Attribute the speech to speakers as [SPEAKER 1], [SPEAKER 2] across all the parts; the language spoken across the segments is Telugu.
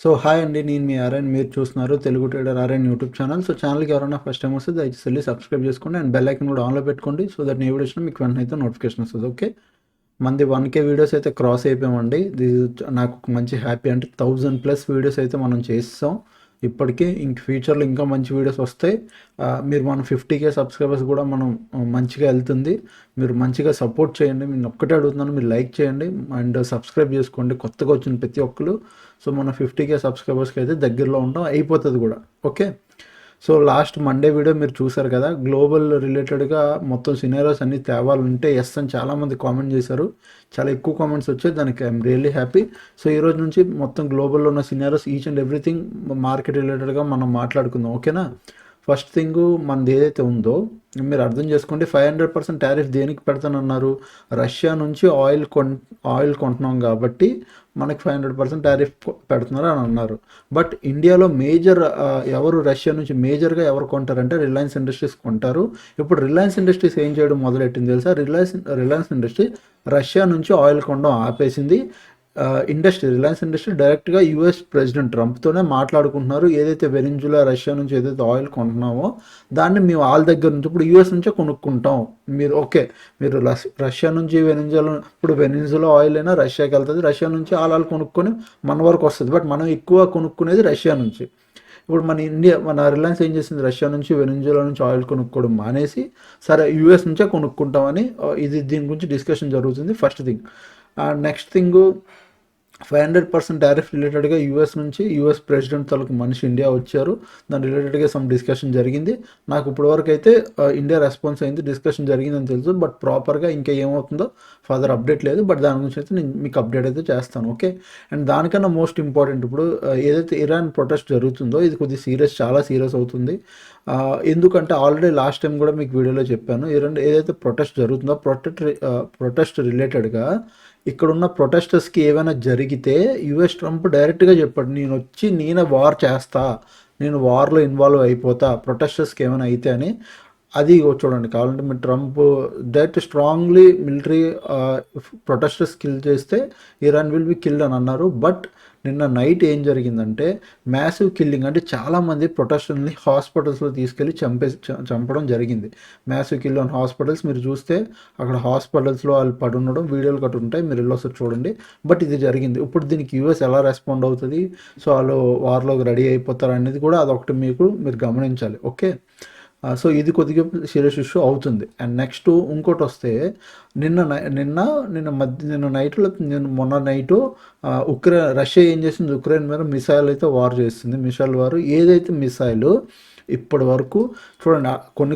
[SPEAKER 1] సో హాయ్ అండి, నేను మీ ఆర్ఎన్. మీరు చూస్తున్నారు Telugu trader RN YouTube channel. So ఛానల్కి ఎవరైనా ఫస్ట్ టైం వస్తే దయచేసి వెళ్ళి సబ్స్క్రైబ్ చేసుకోండి అండ్ బెల్ ఐకన్ కూడా ఆన్లో పెట్టుకోండి. సో దట్ నేను వీడియో మీకు వెంటనే అయితే నోటిఫికేషన్ వస్తుంది. ఓకే, మంది 1K వీడియోస్ అయితే క్రాస్ అయిపోయామండి. నాకు ఒక మంచి హ్యాపీ. అంటే 1000+ వీడియోస్ అయితే మనం చేస్తాం ఇప్పటికీ. ఇంక ఫ్యూచర్లో ఇంకా మంచి వీడియోస్ వస్తాయి. మీరు మన 50K సబ్స్క్రైబర్స్ కూడా మనం మంచిగా వెళ్తుంది. మీరు మంచిగా సపోర్ట్ చేయండి. నేను ఒక్కటే అడుగుతున్నాను, మీరు లైక్ చేయండి అండ్ సబ్స్క్రైబ్ చేసుకోండి కొత్తగా వచ్చిన ప్రతి ఒక్కరు. సో మన 50K సబ్స్క్రైబర్స్కి అయితే దగ్గరలో ఉండడం అయిపోతుంది కూడా. Okay, so last Monday video మీరు చూసారు కదా, గ్లోబల్ రిలేటెడ్గా మొత్తం సినారియోస్ అన్ని తేవాలంటే ఎస్ అని చాలామంది కామెంట్ చేశారు. చాలా ఎక్కువ కామెంట్స్ వచ్చాయి, దానికి ఐఎమ్ రియల్లీ హ్యాపీ. సో ఈ రోజు నుంచి మొత్తం గ్లోబల్లో ఉన్న scenarios each and everything market రిలేటెడ్గా మనం మాట్లాడుకుందాం. ఓకేనా, ఫస్ట్ థింగ్ మనది ఏదైతే ఉందో మీరు అర్థం చేసుకోండి. 500% టారిఫ్ దేనికి పెడతానన్నారు? రష్యా నుంచి ఆయిల్ కొంటున్నాం కాబట్టి మనకి 500% టారిఫ్ పెడుతున్నారు అని అన్నారు. బట్ ఇండియాలో మేజర్ ఎవరు రష్యా నుంచి మేజర్గా ఎవరు కొంటారంటే రిలయన్స్ ఇండస్ట్రీస్ కొంటారు. ఇప్పుడు రిలయన్స్ ఇండస్ట్రీస్ ఏం చేయడం మొదలెట్టింది తెలుసా? రిలయన్స్ ఇండస్ట్రీ రష్యా నుంచి ఆయిల్ కొనడం ఆపేసింది. రిలయన్స్ ఇండస్ట్రీ డైరెక్ట్గా యూఎస్ ప్రెసిడెంట్ ట్రంప్తోనే మాట్లాడుకుంటున్నారు. ఏదైతే వెనిజులా రష్యా నుంచి ఏదైతే ఆయిల్ కొంటున్నామో దాన్ని మేము వాళ్ళ దగ్గర నుంచి ఇప్పుడు యూఎస్ నుంచే కొనుక్కుంటాం. మీరు ఓకే, మీరు రష్యా నుంచి ఇప్పుడు వెనిజులా ఆయిల్ అయినా రష్యాకి వెళ్తుంది, రష్యా నుంచి వాళ్ళు కొనుక్కొని మన వరకు వస్తుంది. బట్ మనం ఎక్కువ కొనుక్కునేది రష్యా నుంచి. ఇప్పుడు మన రిలయన్స్ ఏం చేసింది? రష్యా నుంచి వెనిజులా నుంచి ఆయిల్ కొనుక్కోవడం మానేసి సరే యూఎస్ నుంచే కొనుక్కుంటామని దీని గురించి డిస్కషన్ జరుగుతుంది. First thing. Next thing, 500% tariff రిలేటెడ్గా యూఎస్ ప్రెసిడెంట్ తాలూకు మనిషి ఇండియా వచ్చారు. దాని రిలేటెడ్గా సమ్ డిస్కషన్ జరిగింది. నాకు ఇప్పటివరకు అయితే ఇండియా రెస్పాన్స్ అయింది, డిస్కషన్ జరిగిందని తెలుసు. బట్ ప్రాపర్గా ఇంకా ఏమవుతుందో ఫర్దర్ అప్డేట్ లేదు. బట్ దాని గురించి అయితే నేను మీకు అప్డేట్ అయితే చేస్తాను. ఓకే, అండ్ దానికన్నా మోస్ట్ ఇంపార్టెంట్, ఇప్పుడు ఏదైతే ఇరాన్ ప్రొటెస్ట్ జరుగుతుందో ఇది కొద్దిగా చాలా సీరియస్ అవుతుంది. ఎందుకంటే ఆల్రెడీ లాస్ట్ టైం కూడా మీకు వీడియోలో చెప్పాను, ఏదైతే ప్రొటెస్ట్ జరుగుతుందో ప్రొటెస్ట్ రిలేటెడ్గా ఇక్కడున్న ప్రొటెస్టర్స్కి ఏమైనా జరిగితే యుఎస్ ట్రంప్ డైరెక్ట్గా చెప్పాడు, నేనే వార్ చేస్తా, నేను వార్లో ఇన్వాల్వ్ అయిపోతా ప్రొటెస్టర్స్కి ఏమైనా అయితే అని. అది చూడండి, కావాలంటే మీరు Trump direct strongly military protesters kill చేస్తే ఇరాన్ విల్ బి కిల్డ్ అని అన్నారు. బట్ నిన్న నైట్ ఏం జరిగిందంటే మ్యాసివ్ కిల్లింగ్, అంటే చాలామంది ప్రొటెస్టర్ని హాస్పిటల్స్లో తీసుకెళ్ళి చంపడం జరిగింది. Massive kill on hospitals. మీరు చూస్తే అక్కడ హాస్పిటల్స్లో వాళ్ళు పడి ఉండడం వీడియోలు కట్టు ఉంటాయి, మీరు వెళ్ళొస్తారు చూడండి. బట్ ఇది జరిగింది. ఇప్పుడు దీనికి యూఎస్ ఎలా రెస్పాండ్ అవుతుంది, సో వాళ్ళు వార్లోకి రెడీ అయిపోతారు అనేది కూడా అదొకటి మీరు గమనించాలి. ఓకే, సో ఇది కొద్దిగా సీరియస్ ఇష్యూ అవుతుంది. అండ్ నెక్స్ట్ ఇంకోటి వస్తే మొన్న నైటు రష్యా ఏం చేసింది? ఉక్రెయిన్ మీద మిసైల్ అయితే వార్ చేస్తుంది. మిసైల్ వారు ఏదైతే మిసైల్ ఇప్పటి వరకు చూడండి,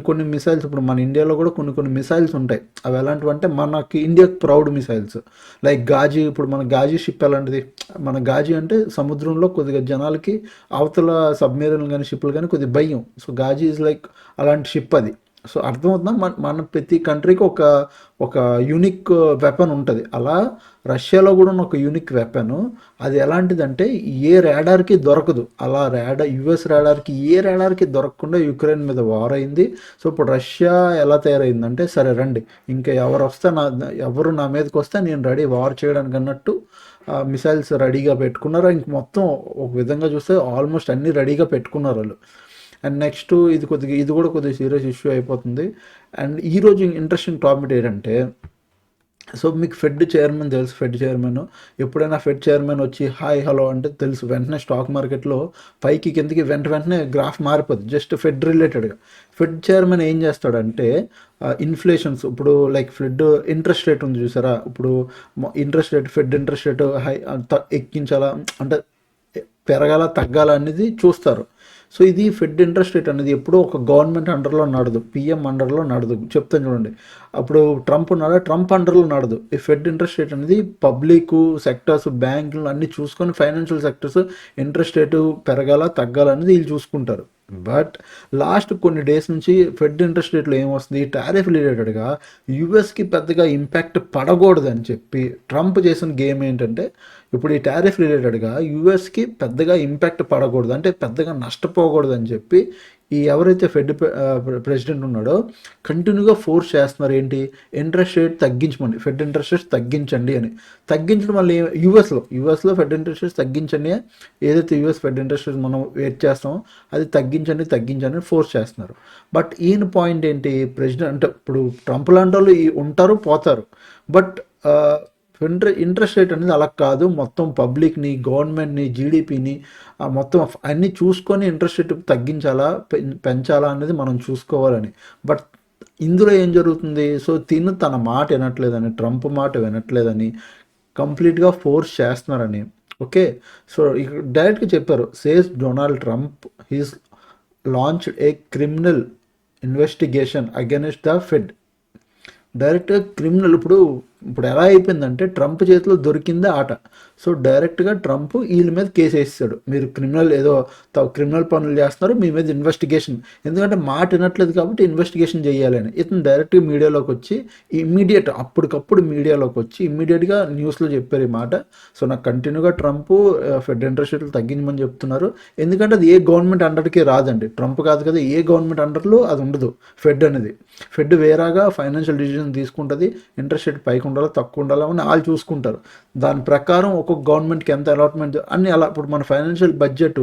[SPEAKER 1] కొన్ని మిసైల్స్ ఇప్పుడు మన ఇండియాలో కూడా కొన్ని మిసైల్స్ ఉంటాయి. అవి ఎలాంటివి అంటే మనకి ఇండియాకి ప్రౌడ్ మిసైల్స్ లైక్ గాజీ. ఇప్పుడు మన గాజీ షిప్ ఎలాంటిది? మన గాజీ అంటే సముద్రంలో కొద్దిగా జనాలకి అవతల సబ్మెరీన్ కానీ షిప్లు కానీ కొద్దిగా భయం. సో గాజీ ఈజ్ లైక్ అలాంటి షిప్ అది. సో అర్థమవుతుందా? మన ప్రతి కంట్రీకి ఒక యూనిక్ వెపన్ ఉంటుంది. అలా రష్యాలో కూడా ఉన్న ఒక యూనిక్ వెపన్. అది ఎలాంటిదంటే ఏ ర్యాడార్కి దొరకదు. అలా యుఎస్ ర్యాడార్కి దొరకకుండా యుక్రెయిన్ మీద వార్ అయింది. సో ఇప్పుడు రష్యా ఎలా తయారైందంటే సరే రండి, ఇంకా ఎవరు నా మీదకి వస్తే నేను రెడీ వార్ చేయడానికి అన్నట్టు మిసైల్స్ రెడీగా పెట్టుకున్నారు. ఇంక మొత్తం ఒక విధంగా చూస్తే ఆల్మోస్ట్ అన్నీ రెడీగా పెట్టుకున్నారు వాళ్ళు. అండ్ నెక్స్ట్ ఇది కూడా కొద్దిగా సీరియస్ ఇష్యూ అయిపోతుంది. అండ్ ఈరోజు ఇంట్రెస్టింగ్ టాపిక్ ఏంటంటే, సో మీకు ఫెడ్ చైర్మన్ తెలుసు. ఫెడ్ చైర్మన్ ఎప్పుడైనా ఫెడ్ చైర్మన్ వచ్చి హాయ్ హలో అంటే తెలుసు, వెంటనే స్టాక్ మార్కెట్లో పైకి కిందకి వెంటనే గ్రాఫ్ మారిపోద్ది. జస్ట్ ఫెడ్ రిలేటెడ్గా ఫెడ్ చైర్మన్ ఏం చేస్తాడంటే ఇన్ఫ్లేషన్స్, ఇప్పుడు లైక్ ఫెడ్ ఇంట్రెస్ట్ రేట్ ఉంది చూసారా, ఇప్పుడు ఫెడ్ ఇంట్రెస్ట్ రేట్ ఎక్కించాలా అంటే పెరగాల తగ్గాల అనేది చూస్తారు. సో ఇది ఫెడ్ ఇంట్రెస్ట్ రేట్ అనేది ఎప్పుడూ ఒక గవర్నమెంట్ అండర్లో నడదు, పిఎం అండర్లో నడదు. చెప్తాను చూడండి, అప్పుడు ట్రంప్ అండర్లో నడదు. ఈ ఫెడ్ ఇంట్రెస్ట్ రేట్ అనేది పబ్లిక్ సెక్టర్స్, బ్యాంకులు అన్నీ చూసుకొని ఫైనాన్షియల్ సెక్టర్స్ ఇంట్రెస్ట్ రేటు పెరగాల తగ్గాల అనేది వీళ్ళు చూసుకుంటారు. బట్ లాస్ట్ కొన్ని డేస్ నుంచి ఫెడ్ ఇంట్రెస్ట్ రేట్లో ఏమొస్తుంది? టారిఫ్ రిలేటెడ్గా యూఎస్కి పెద్దగా ఇంపాక్ట్ పడకూడదని చెప్పి ట్రంప్ చేసిన గేమ్ ఏంటంటే, ఇప్పుడు ఈ టారిఫ్ రిలేటెడ్గా యూఎస్కి పెద్దగా ఇంపాక్ట్ పడకూడదు, అంటే పెద్దగా నష్టపోకూడదు అని చెప్పి ఈ ఎవరైతే ప్రెసిడెంట్ ఉన్నాడో కంటిన్యూగా ఫోర్స్ చేస్తున్నారు ఏంటి, ఇంట్రెస్ట్ రేట్ తగ్గించమని, ఫెడ్ ఇంట్రెస్ట్ రేట్స్ తగ్గించండి అని. తగ్గించడం వల్ల యూఎస్లో ఫెడ్ ఇంట్రెస్ట్ రేట్స్ తగ్గించండి, ఏదైతే యూఎస్ ఫెడ్ ఇంట్రెస్ట్ రేట్స్ మనం వెయిట్ చేస్తామో అది తగ్గించండి ఫోర్స్ చేస్తున్నారు. బట్ ఈయన పాయింట్ ఏంటి, ప్రెసిడెంట్ అంటే ఇప్పుడు ట్రంప్ లాంటి వాళ్ళు ఉంటారు పోతారు, బట్ ఇంట్రెస్ట్ రేట్ అనేది అలా కాదు, మొత్తం పబ్లిక్ని, గవర్నమెంట్ని, జీడిపిని మొత్తం అన్నీ చూసుకొని ఇంట్రెస్ట్ రేట్ తగ్గించాలా పెంచాలా అనేది మనం చూసుకోవాలని. బట్ ఇందులో ఏం జరుగుతుంది, సో తన మాట వినట్లేదని, ట్రంప్ మాట వినట్లేదని కంప్లీట్గా ఫోర్స్ చేస్తున్నారని. ఓకే, సో ఇక్కడ డైరెక్ట్గా చెప్పారు, says Donald Trump he's launched a criminal investigation against the fed. డైరెక్ట్గా క్రిమినల్ ఇప్పుడు ఎలా అయిపోయిందంటే ట్రంప్ చేతిలో దొరికిందే ఆట. సో డైరెక్ట్గా ట్రంప్ వీళ్ళ మీద కేసు వేస్తాడు, మీరు క్రిమినల్ పనులు చేస్తున్నారు, మీ మీద ఇన్వెస్టిగేషన్, ఎందుకంటే మాట వినట్లేదు కాబట్టి ఇన్వెస్టిగేషన్ చేయాలని. ఇతను డైరెక్ట్గా మీడియాలోకి వచ్చి అప్పటికప్పుడు మీడియాలోకి వచ్చి ఇమ్మీడియట్గా న్యూస్లో చెప్పారు ఈ మాట. సో నాకు కంటిన్యూగా ట్రంప్ ఫెడ్ ఇంట్రెస్ట్ రేట్లు తగ్గించమని చెప్తున్నారు, ఎందుకంటే అది ఏ గవర్నమెంట్ అండర్కి రాదండి, ట్రంప్ కాదు కదా, ఏ గవర్నమెంట్ అండర్లో అది ఉండదు ఫెడ్ అనేది. ఫెడ్ వేరేగా ఫైనాన్షియల్ డిసిజన్ తీసుకుంటుంది, ఇంట్రెస్ట్ రేట్ పైకి ఉండాలో తక్కువ ఉండాలో అని వాళ్ళు చూసుకుంటారు. దాని ప్రకారం ఒక్కొక్క గవర్నమెంట్కి ఎంత అలాట్మెంట్ అన్ని అలా. ఇప్పుడు మన ఫైనాన్షియల్ బడ్జెట్,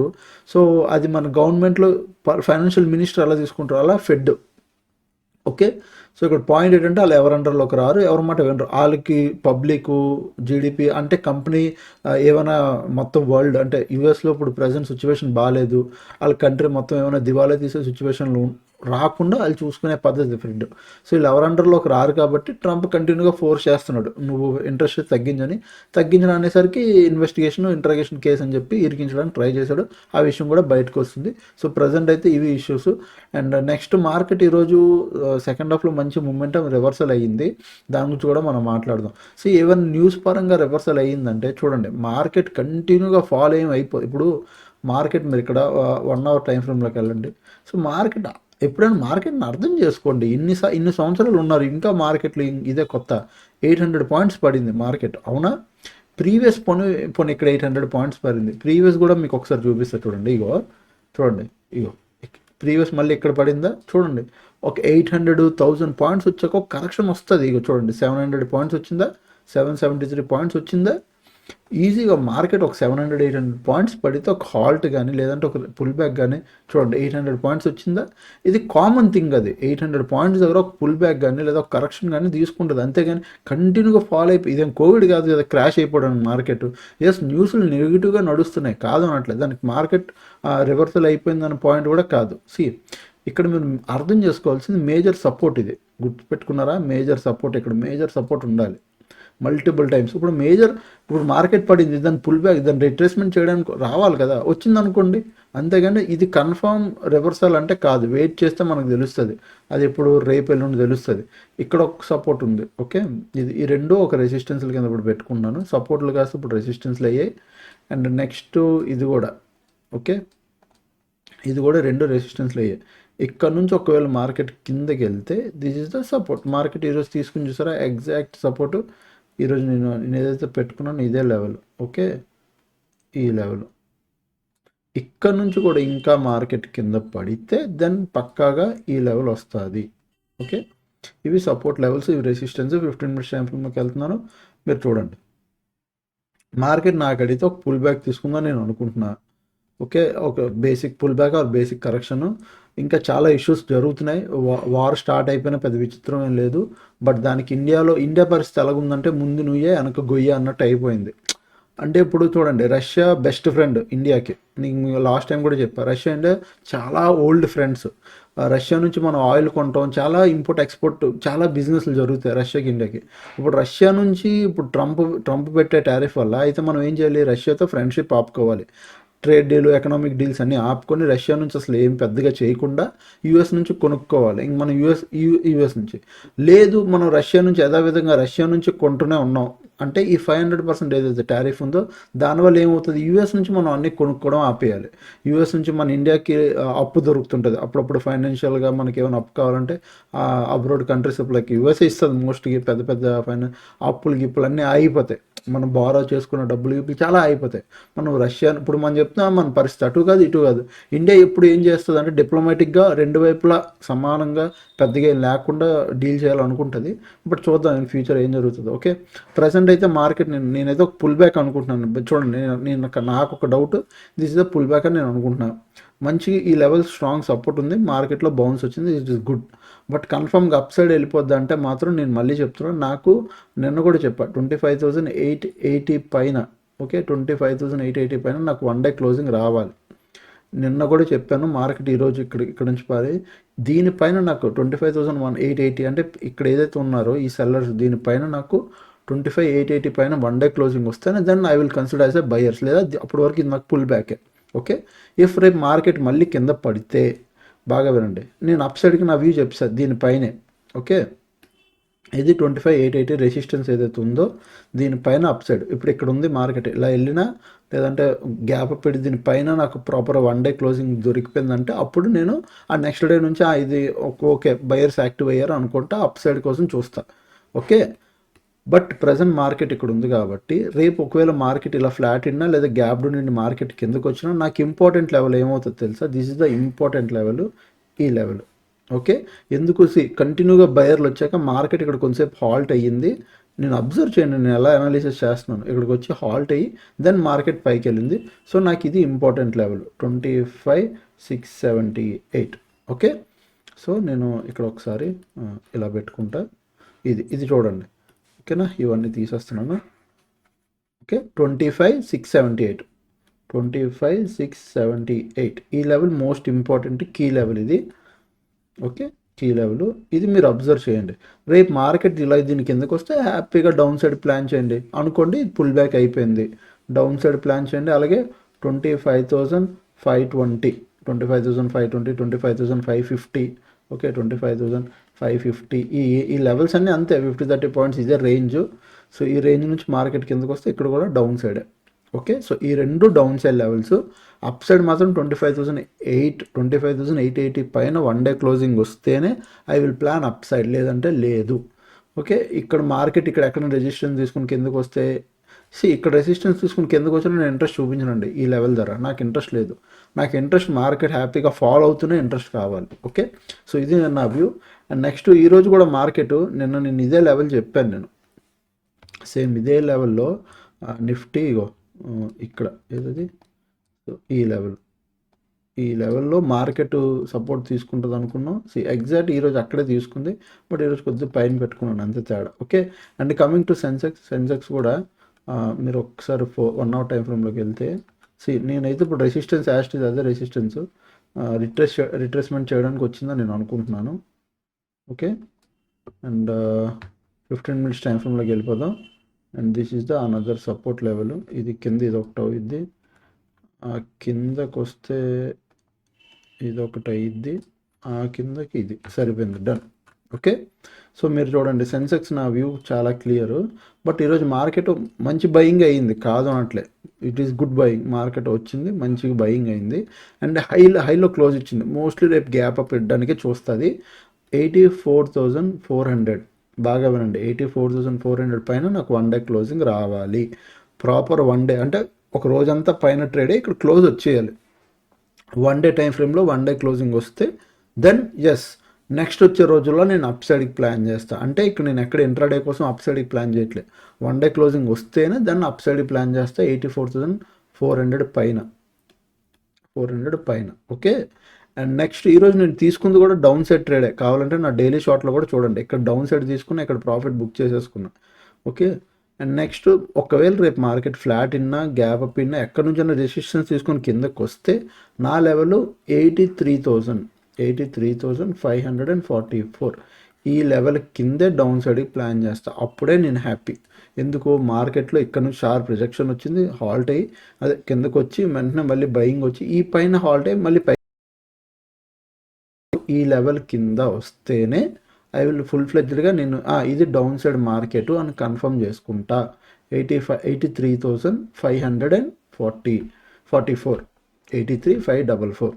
[SPEAKER 1] సో అది మన గవర్నమెంట్లో ఫైనాన్షియల్ మినిస్టర్ ఎలా తీసుకుంటారు, అలా ఫెడ్. ఓకే, సో ఇక్కడ పాయింట్ ఏంటంటే వాళ్ళు ఎవరు అండర్లోకి రారు, ఎవరి మాట వినరు. వాళ్ళకి పబ్లిక్, జీడిపి అంటే కంపెనీ ఏమైనా మొత్తం వరల్డ్ అంటే యూఎస్లో ఇప్పుడు ప్రజెంట్ సిచ్యువేషన్ బాగాలేదు, వాళ్ళ కంట్రీ మొత్తం ఏమైనా దివాలా తీసే సిచ్యువేషన్లు రాకుండా వాళ్ళు చూసుకునే పద్ధతి ఫెడ్. సో వీళ్ళు ఎవరు అండర్లోకి రారు కాబట్టి ట్రంప్ కంటిన్యూగా ఫోర్స్ చేస్తున్నాడు, నువ్వు ఇంట్రెస్ట్ తగ్గించడం అనేసరికి ఇంట్రాగేషన్ కేసు అని చెప్పి ఇరికించడానికి ట్రై చేశాడు. ఆ విషయం కూడా బయటకు వస్తుంది. సో ప్రజెంట్ అయితే ఇవి ఇష్యూస్. అండ్ నెక్స్ట్ మార్కెట్ ఈరోజు సెకండ్ హాఫ్లో మంచి మూమెంటం రివర్సల్ అయ్యింది, దాని గురించి కూడా మనం మాట్లాడదాం. సో ఈవెన్ న్యూస్ పరంగా రివర్సల్ అయ్యిందంటే చూడండి, మార్కెట్ కంటిన్యూగా ఫాలో ఇప్పుడు మార్కెట్ మీరు ఇక్కడ 1 అవర్ టైం ఫ్రేమ్లోకి వెళ్ళండి. సో ఎప్పుడైనా మార్కెట్ని అర్థం చేసుకోండి, ఇన్ని సంవత్సరాలు ఉన్నారు, ఇంకా మార్కెట్లో ఇదే కొత్త. 800 పాయింట్స్ పడింది మార్కెట్, అవునా? ప్రీవియస్ పోనీ ఇక్కడ 800 పాయింట్స్ పడింది. ప్రీవియస్ కూడా మీకు ఒకసారి చూపిస్తా చూడండి, ఇగో ప్రీవియస్ మళ్ళీ ఇక్కడ పడిందా చూడండి. ఒక 800,000 పాయింట్స్ వచ్చాక ఒక కరెక్షన్ వస్తుంది. ఇగో చూడండి, 700 పాయింట్స్ వచ్చిందా, 773 పాయింట్స్ వచ్చిందా. ఈజీగా మార్కెట్ ఒక 700-800 పాయింట్స్ పడితే ఒక హాల్ట్ కానీ లేదంటే ఒక పుల్ బ్యాక్ కానీ చూడండి 800 పాయింట్స్ వచ్చిందా. ఇది కామన్ థింగ్, అది 800 పాయింట్స్ దగ్గర ఒక పుల్ బ్యాక్ కానీ లేదా ఒక కరెక్షన్ కానీ తీసుకుంటుంది, అంతేగాని కంటిన్యూగా ఫాలో అయిపోయి ఇదేం కోవిడ్ కాదు కదా క్రాష్ అయిపోవడం మార్కెట్. న్యూస్లు నెగిటివ్గా నడుస్తున్నాయి కాదు అనట్లేదు, దానికి మార్కెట్ రివర్సల్ అయిపోయిందన్న పాయింట్ కూడా కాదు. ఇక్కడ మీరు అర్థం చేసుకోవాల్సింది మేజర్ సపోర్ట్, ఇది గుర్తుపెట్టుకున్నారా? మేజర్ సపోర్ట్, ఇక్కడ మేజర్ సపోర్ట్ ఉండాలి మల్టిపుల్ టైమ్స్. ఇప్పుడు మార్కెట్ పడింది, దాన్ని పుల్ బ్యాక్, దాన్ని రిట్రేస్మెంట్ చేయడానికి రావాలి కదా, వచ్చిందనుకోండి, అంతేగాని ఇది కన్ఫామ్ రివర్సల్ అంటే కాదు, వెయిట్ చేస్తే మనకు తెలుస్తుంది, అది ఇప్పుడు రేపు ఎల్లుండి తెలుస్తుంది. ఇక్కడ ఒక సపోర్ట్ ఉంది, ఓకే, ఈ రెండు ఒక రెసిస్టెన్స్ల కింద ఇప్పుడు పెట్టుకున్నాను, సపోర్ట్లు కాస్త ఇప్పుడు రెసిస్టెన్స్లు అయ్యాయి. అండ్ నెక్స్ట్ ఇది కూడా, ఓకే, ఇది కూడా రెండు రెసిస్టెన్స్లు అయ్యాయి. ఇక్కడ నుంచి ఒకవేళ మార్కెట్ కిందకి వెళ్తే this is the support. Market ఈరోజు తీసుకుని చూసారా, ఎగ్జాక్ట్ సపోర్ట్ ఈరోజు నేను ఏదైతే పెట్టుకున్నాను ఇదే లెవెల్, ఓకే, ఈ లెవెల్. ఇక్కడ నుంచి కూడా ఇంకా మార్కెట్ కింద పడితే దెన్ పక్కాగా ఈ లెవెల్ వస్తుంది, ఓకే. ఇవి సపోర్ట్ లెవెల్స్, ఇవి రెసిస్టెన్స్. 15 మినిట్స్ టైం ఫ్రేమ్లోకి వెళ్తున్నాను, మీరు చూడండి. మార్కెట్ నాకు అడిగితే ఒక పుల్ బ్యాక్ తీసుకుందని నేను అనుకుంటున్నా, ఓకే, ఒక basic pull back or basic correction. ఇంకా చాలా ఇష్యూస్ జరుగుతున్నాయి, వార్ స్టార్ట్ అయిపోయినా పెద్ద విచిత్రం ఏం లేదు. బట్ దానికి ఇండియా పరిస్థితి ఎలాగుందంటే ముందు నువ్వే వెనక గొయ్య అన్నట్టు అయిపోయింది. అంటే ఇప్పుడు చూడండి, రష్యా బెస్ట్ ఫ్రెండ్ ఇండియాకి, నీకు లాస్ట్ టైం కూడా చెప్పా, రష్యా ఇండియా చాలా ఓల్డ్ ఫ్రెండ్స్. రష్యా నుంచి మనం ఆయిల్ కొంటాం, చాలా ఇంపోర్ట్ ఎక్స్పోర్ట్ చాలా బిజినెస్లు జరుగుతాయి రష్యాకి ఇండియాకి. ఇప్పుడు రష్యా నుంచి ట్రంప్ పెట్టే టారిఫ్ వల్ల అయితే మనం ఏం చేయాలి, రష్యాతో ఫ్రెండ్షిప్ ఆపుకోవాలి, ట్రేడ్ డీలు, ఎకనామిక్ డీల్స్ అన్నీ ఆపుకొని రష్యా నుంచి అసలు ఏం పెద్దగా చేయకుండా యూఎస్ నుంచి కొనుక్కోవాలి. ఇంక మనం యూఎస్ నుంచి లేదు, మనం రష్యా నుంచి యథావిధంగా రష్యా నుంచి కొంటూనే ఉన్నాం అంటే ఈ 500% ఏదైతే టారిఫ్ ఉందో దానివల్ల ఏమవుతుంది, యూఎస్ నుంచి మనం అన్ని కొనుక్కోవడం ఆపేయాలి. యూఎస్ నుంచి మన ఇండియాకి అప్పు దొరుకుతుంటుంది అప్పుడప్పుడు, ఫైనాన్షియల్గా మనకి ఏమైనా అప్పు కావాలంటే అబ్రాడ్ కంట్రీస్ లైక్ యూఎస్ఏ ఇస్తుంది మోస్ట్లీ, పెద్ద పెద్ద అప్పులు గిప్పులు అన్నీ ఆగిపోతాయి. మనం బారో చేసుకున్న డబ్బులు ఇవి చాలా అయిపోతాయి. మనం రష్యా ఇప్పుడు మనం చెప్తున్నాం మన పరిస్థితి అటు కాదు ఇటు కాదు. ఇండియా ఎప్పుడు ఏం చేస్తుంది అంటే డిప్లొమాటిక్గా రెండు వైపులా సమానంగా పెద్దగా ఏం లేకుండా డీల్ చేయాలనుకుంటుంది. బట్ చూద్దాం ఇన్ ఫ్యూచర్ ఏం జరుగుతుందో. ఓకే, ప్రజెంట్ అయితే మార్కెట్ నేనైతే ఒక పుల్ బ్యాక్ అనుకుంటున్నాను. చూడండి నాకు ఒక doubt, this is the pull back అని నేను అనుకుంటున్నాను. మంచి ఈ లెవెల్ స్ట్రాంగ్ సపోర్ట్ ఉంది, మార్కెట్లో బౌన్స్ వచ్చింది, ఇట్ ఇస్ గుడ్. బట్ కన్ఫర్మ్గా అప్ సైడ్ వెళ్ళిపోద్ది అంటే మాత్రం నేను మళ్ళీ చెప్తున్నాను, నాకు నిన్న కూడా చెప్పా 25,880 పైన, ఓకే 25,880 పైన నాకు వన్ డే క్లోజింగ్ రావాలి. నిన్న కూడా చెప్పాను, మార్కెట్ ఈరోజు ఇక్కడ నుంచి పారి దీనిపైన నాకు 25,880 అంటే ఇక్కడ ఏదైతే ఉన్నారో ఈ సెల్లర్స్ దీనిపైన నాకు 25,880 పైన వన్ డే క్లోజింగ్ వస్తేనే then I will consider as a buyers, లేదా అప్పటి వరకు ఇది నాకు పుల్ బ్యాకే. ఓకే, ఇఫ్ రేపు మార్కెట్ మళ్ళీ కింద పడితే బాగా వినండి, నేను అప్ సైడ్కి నా వ్యూ చెప్తాను దీనిపైనే. ఓకే, ఇది 25,880 రెసిస్టెన్స్ ఏదైతే ఉందో దీనిపైన అప్ సైడ్ ఇప్పుడు ఇక్కడ ఉంది మార్కెట్, ఇలా వెళ్ళినా లేదంటే గ్యాప్ పెట్టి దీనిపైన నాకు ప్రాపర్ వన్ డే క్లోజింగ్ దొరికిపోయిందంటే అప్పుడు నేను ఆ నెక్స్ట్ డే నుంచి ఇది ఓకే బయర్స్ యాక్టివ్ అయ్యారు అనుకుంటా అప్ సైడ్ కోసం చూస్తా. ఓకే, బట్ ప్రజెంట్ మార్కెట్ ఇక్కడ ఉంది కాబట్టి రేపు ఒకవేళ మార్కెట్ ఇలా ఫ్లాట్ అయినా లేదా గ్యాప్ నుండి మార్కెట్ కిందకు వచ్చినా నాకు ఇంపార్టెంట్ లెవెల్ ఏమవుతుంది తెలుసా, this is the important level, ఈ లెవెల్. ఓకే, ఎందుకు కంటిన్యూగా బయర్లు వచ్చాక మార్కెట్ ఇక్కడ కొంచెంసేపు హాల్ట్ అయ్యింది, నేను అబ్జర్వ్ చేయండి, నేను ఎలా అనాలిసిస్ చేస్తున్నాను, ఇక్కడికి వచ్చి హాల్ట్ అయ్యి దెన్ మార్కెట్ పైకి వెళ్ళింది. సో నాకు ఇది ఇంపార్టెంట్ లెవెల్ 25,678. ఓకే, సో నేను ఇక్కడ ఒకసారి ఇలా పెట్టుకుంటా, ఇది చూడండి. ఓకేనా, ఇవన్నీ తీసేస్తున్నాను. ఓకే, 25,678, 25,678 ఈ level most important key level ఇది. ఓకే, కీ లెవెల్ ఇది మీరు అబ్జర్వ్ చేయండి. రేపు మార్కెట్ ఇలా దీని కిందకు వస్తే హ్యాపీగా డౌన్ సైడ్ ప్లాన్ చేయండి అనుకోండి, పుల్ బ్యాక్ అయిపోయింది, డౌన్ సైడ్ ప్లాన్ చేయండి. అలాగే 25,520, 25,520, 25,550, ఓకే 25,550 ఈ లెవెల్స్ అన్నీ అంతే, 50-30 పాయింట్స్ ఇదే రేంజ్. సో ఈ రేంజ్ నుంచి మార్కెట్ కిందకు వస్తే ఇక్కడ కూడా డౌన్ సైడే. ఓకే, సో ఈ రెండు down side levels, up side మాత్రం 25,880 పైన వన్ డే క్లోజింగ్ వస్తేనే I will plan up side, లేదంటే లేదు. ఓకే, ఇక్కడ మార్కెట్ ఇక్కడ ఎక్కడ రెసిస్టెన్స్ తీసుకుని కిందకు వస్తే ఇక్కడ రెసిస్టెన్స్ తీసుకుని కిందకు వచ్చినా నేను ఇంట్రెస్ట్ చూపించనండి ఈ లెవెల్ ధర, నాకు ఇంట్రెస్ట్ లేదు. నాకు ఇంట్రెస్ట్ మార్కెట్ హ్యాపీగా ఫాలో అవుతూనే ఇంట్రెస్ట్ కావాలి. ఓకే, సో ఇది నా వ్యూ. అండ్ నెక్స్ట్ ఈరోజు కూడా మార్కెట్ నేను ఇదే లెవెల్ చెప్పాను, నేను సేమ్ ఇదే లెవెల్లో నిఫ్టీ ఇక్కడ ఏదది ఈ లెవెల్లో మార్కెట్ సపోర్ట్ తీసుకుంటుంది అనుకున్నాం. ఎగ్జాక్ట్ ఈరోజు అక్కడే తీసుకుంది, బట్ ఈరోజు కొద్దిగా పైన పెట్టుకున్నాను అంతే తేడా. Okay, and coming to Sensex కూడా మీరు ఒకసారి 1 అవర్ టైం ఫ్రేమ్లోకి వెళ్తే నేనైతే ఇప్పుడు రెసిస్టెన్స్ యాస్టిజ్ అదే రెసిస్టెన్స్ రిట్రేస్మెంట్ చేయడానికి వచ్చిందని నేను అనుకుంటున్నాను. ఓకే, అండ్ 15 మినిట్స్ టైం ఫ్రేమ్లోకి వెళ్ళిపోదాం. And this is the another support level, ఇది కింద ఇది ఒకటి అవుద్ది, కిందకు వస్తే ఇది ఒకటి అయ్యిద్ది, కిందకి ఇది సరిపోయింది, డన్. ఓకే, సో మీరు చూడండి సెన్సెక్స్ నా వ్యూ చాలా క్లియర్. బట్ ఈరోజు మార్కెట్ మంచి బయింగ్ అయ్యింది, కాదు అనట్లే, it is good buying, market వచ్చింది మంచిగా బయింగ్ అయింది. అండ్ హైలో క్లోజ్ ఇచ్చింది, మోస్ట్లీ రేపు గ్యాప్ అప్ పెట్టడానికే చూస్తుంది. 84,400 బాగా వినండి, 84,400 పైన నాకు వన్ డే క్లోజింగ్ రావాలి, ప్రాపర్ వన్ డే అంటే ఒక రోజంతా పైన ట్రేడే ఇక్కడ క్లోజ్ వచ్చేయాలి. వన్ డే టైం ఫ్రేమ్లో వన్ డే క్లోజింగ్ వస్తే దెన్ ఎస్ నెక్స్ట్ వచ్చే రోజుల్లో నేను అప్ సైడ్కి ప్లాన్ చేస్తాను. అంటే ఇక్కడ నేను ఎక్కడ ఇంట్రాడే కోసం అప్ సైడ్కి ప్లాన్ చేయట్లేదు, వన్ డే క్లోజింగ్ వస్తేనే దాన్ని అప్ సైడ్కి ప్లాన్ చేస్తా. 84,400 పైన, 400 పైన. ఓకే, అండ్ నెక్స్ట్ ఈరోజు నేను తీసుకుంది కూడా డౌన్ సైడ్ ట్రేడే, కావాలంటే నా డైలీ షార్ట్లో కూడా చూడండి, ఇక్కడ డౌన్ సైడ్ తీసుకున్నా, ఇక్కడ ప్రాఫిట్ బుక్ చేసేసుకున్నా. ఓకే, అండ్ నెక్స్ట్ ఒకవేళ రేపు మార్కెట్ ఫ్లాట్ ఇన్నా గ్యాప్ అప్ ఇన్నా ఎక్కడి నుంచైనా రెసిస్టెన్స్ తీసుకొని కిందకు వస్తే నా లెవెల్ 83,544 ఈ లెవెల్ కిందే డౌన్ సైడ్కి ప్లాన్ చేస్తా, అప్పుడే నేను హ్యాపీ. ఎందుకు మార్కెట్లో ఇక్కడ నుంచి షార్ప్ రిజెక్షన్ వచ్చింది, హాల్ట్ అయ్యి అదే కిందకు వచ్చి వెంటనే మళ్ళీ బయింగ్ వచ్చి ఈ పైన హాల్ట్ అయ్యి మళ్ళీ ఈ లెవెల్ కింద వస్తేనే ఐ విల్ ఫుల్ ఫ్లెడ్జ్డ్గా నేను ఇది డౌన్ సైడ్ మార్కెట్ అని కన్ఫర్మ్ చేసుకుంటా. 83,544, 83,544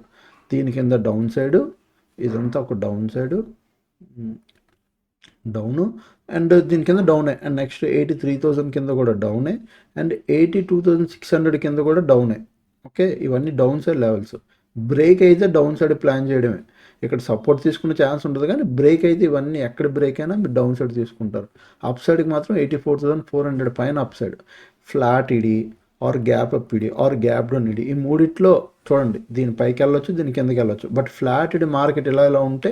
[SPEAKER 1] దీని కింద డౌన్ సైడు, ఇదంతా ఒక డౌన్ సైడు, డౌను. అండ్ దీని కింద డౌనే. అండ్ నెక్స్ట్ 83,000 కింద కూడా డౌనే. అండ్ 82,600 కింద కూడా డౌనే. ఓకే, ఇవన్నీ డౌన్ సైడ్ లెవెల్స్. బ్రేక్ అయితే డౌన్ సైడ్ ప్లాన్ చేయడమే. ఇక్కడ సపోర్ట్ తీసుకునే ఛాన్స్ ఉంటుంది, కానీ బ్రేక్ అయితే ఇవన్నీ ఎక్కడ బ్రేక్ అయినా మీరు డౌన్ సైడ్ తీసుకుంటారు. అప్ సైడ్కి మాత్రం 84,400 పైన అప్ సైడ్. ఫ్లాట్ ఇడి ఆర్ గ్యాప్ అప్ ఇడి ఆర్ గ్యాప్ డౌన్ ఇడి, ఈ మూడిట్లో చూడండి, దీని పైకి వెళ్ళొచ్చు, దీని కిందకి వెళ్ళొచ్చు. బట్ ఫ్లాట్ ఇడి మార్కెట్ ఇలా ఉంటే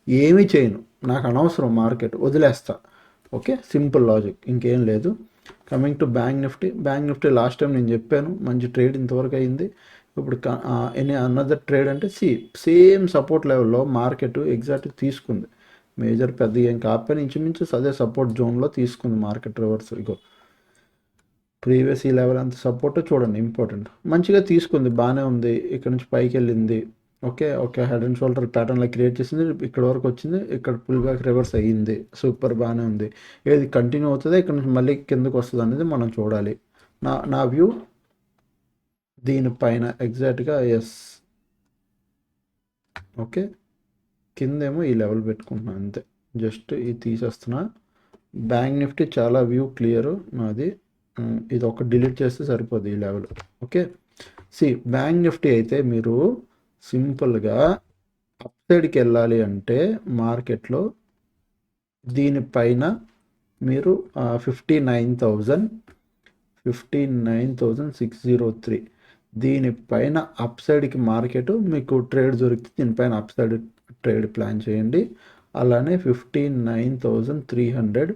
[SPEAKER 1] ఏమీ చేయను, నాకు అనవసరం, మార్కెట్ వదిలేస్తా. ఓకే, సింపుల్ లాజిక్, ఇంకేం లేదు. Coming to bank Nifty last time నేను చెప్పాను మంచి ట్రేడ్ ఇంతవరకు అయింది. ఇప్పుడు ఎనీ అనదర్ ట్రేడ్ అంటే సేమ్ సపోర్ట్ లెవెల్లో మార్కెట్ ఎగ్జాక్ట్ తీసుకుంది. మేజర్ పెద్ద ఏం కాకపోయినా ఇంచుమించు అదే సపోర్ట్ జోన్లో తీసుకుంది మార్కెట్ రివర్స్. ఇగో ప్రీవియస్ ఈ లెవెల్ అంత సపోర్ట్ చూడండి, ఇంపార్టెంట్, మంచిగా తీసుకుంది, బాగానే ఉంది. ఇక్కడ నుంచి పైకి వెళ్ళింది. ఓకే, హెడ్ అండ్ షోల్డర్ ప్యాటర్న్లో క్రియేట్ చేసింది, ఇక్కడ వరకు వచ్చింది, ఇక్కడ పుల్ బ్యాక్ రివర్స్ అయ్యింది, సూపర్, బాగానే ఉంది. ఏది కంటిన్యూ అవుతుందో ఇక్కడ నుంచి మళ్ళీ కిందకు వస్తుంది అనేది మనం చూడాలి. నా వ్యూ దీనిపైన ఎగ్జాక్ట్గా ఎస్. ఓకే, కిందేమో ఈ లెవెల్ పెట్టుకుంటున్నాను అంతే, జస్ట్ ఇది తీసేస్తున్నా. బ్యాంక్ నిఫ్టీ చాలా వ్యూ క్లియరు నాది. ఇది ఒక డిలీట్ చేస్తే సరిపోదు ఈ లెవెల్. ఓకే, బ్యాంక్ నిఫ్టీ అయితే మీరు సింపుల్గా అప్ సైడ్కి వెళ్ళాలి అంటే మార్కెట్లో దీనిపైన మీరు 59,603 దీనిపైన అప్ సైడ్కి మార్కెట్ మీకు ట్రేడ్ దొరికితే దీనిపైన అప్ సైడ్ ట్రేడ్ ప్లాన్ చేయండి. అలానే 59,300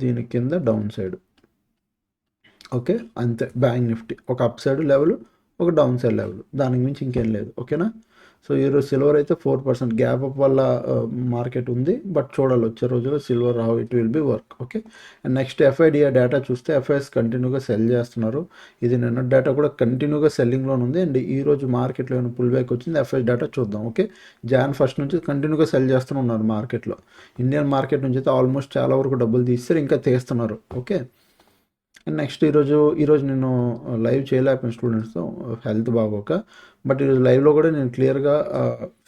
[SPEAKER 1] దీని కింద డౌన్ సైడ్. ఓకే, అంతే. బ్యాంక్ నిఫ్టీ ఒక అప్ సైడ్ లెవెల్, ఒక డౌన్ సైడ్ లెవెల్, దానికి మించి ఇంకేం లేదు. ఓకేనా. సో ఈరోజు సిల్వర్ అయితే 4% గ్యాప్ అప్ వల్ల మార్కెట్ ఉంది, బట్ చూడాలి వచ్చే రోజుల్లో silver how it will be work. Okay, and next FIDI data చూస్తే ఎఫ్ఐఎస్ కంటిన్యూగా సెల్ చేస్తున్నారు. ఇది నిన్న డేటా కూడా కంటిన్యూగా సెల్లింగ్లో ఉంది. అండ్ ఈ రోజు మార్కెట్లో ఏమైనా పుల్ బ్యాక్ వచ్చింది, ఎఫ్ఐఎస్ డేటా చూద్దాం. ఓకే, Jan 1 నుంచి కంటిన్యూగా సెల్ చేస్తూనే ఉన్నారు మార్కెట్లో. ఇండియన్ మార్కెట్ నుంచి అయితే ఆల్మోస్ట్ చాలా వరకు డబ్బులు తీస్తారు, ఇంకా తీస్తున్నారు. ఓకే, అండ్ నెక్స్ట్ ఈరోజు నేను లైవ్ చేయలేకపోయాను స్టూడెంట్స్తో, హెల్త్ బాగోక. బట్ ఈరోజు లైవ్లో కూడా నేను క్లియర్గా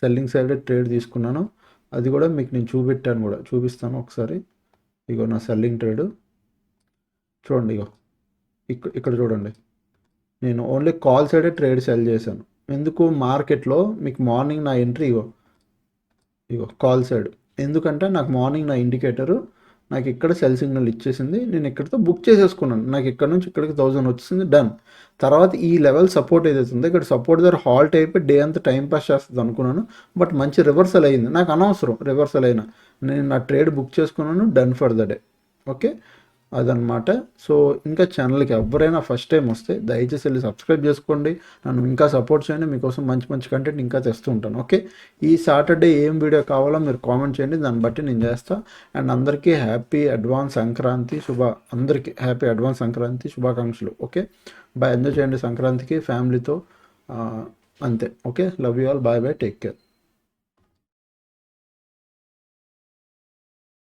[SPEAKER 1] సెల్లింగ్ సైడ్ ట్రేడ్ తీసుకున్నాను. అది కూడా మీకు నేను చూపిస్తాను ఒకసారి. ఇగో నా సెల్లింగ్ ట్రేడ్ చూడండి. ఇగో ఇక్కడ చూడండి, నేను ఓన్లీ కాల్ సైడే ట్రేడ్ సెల్ చేశాను. ఎందుకు మార్కెట్లో మీకు మార్నింగ్ నా ఎంట్రీ ఇగో కాల్ సైడ్, ఎందుకంటే నాకు మార్నింగ్ నా ఇండికేటరు నాకు ఇక్కడ సెల్ సిగ్నల్ ఇచ్చేసింది, నేను ఇక్కడితో బుక్ చేసేసుకున్నాను. నాకు ఇక్కడ నుంచి ఇక్కడికి 1000 వచ్చింది, డన్. తర్వాత ఈ లెవెల్ సపోర్ట్ ఏదైతే ఉందో ఇక్కడ సపోర్ట్ దగ్గర హాల్ట్ అయిపోయి డే అంతా టైం పాస్ చేస్తుంది అనుకున్నాను. బట్ మంచి రివర్సల్ అయ్యింది, నాకు అనవసరం రివర్సల్ అయినా, నేను నా ట్రేడ్ బుక్ చేసుకున్నాను, done for the day. Okay, అదనమాట. సో ఇంకా ఛానల్కి ఎవరైనా ఫస్ట్ టైం వస్తే దయచేసి వెళ్ళి సబ్స్క్రైబ్ చేసుకోండి, నన్ను ఇంకా సపోర్ట్ చేయండి, మీకోసం మంచి మంచి కంటెంట్ ఇంకా తెస్తూ ఉంటాను. ఓకే, ఈ సాటర్డే ఏం వీడియో కావాలో మీరు కామెంట్ చేయండి, దాన్ని బట్టి నేను చేస్తాను. అండ్ అందరికీ హ్యాపీ అడ్వాన్స్ సంక్రాంతి శుభాకాంక్షలు. ఓకే, బాయ్, ఎంజాయ్ చేయండి సంక్రాంతికి ఫ్యామిలీతో, అంతే. Okay, love you all, bye bye, take care.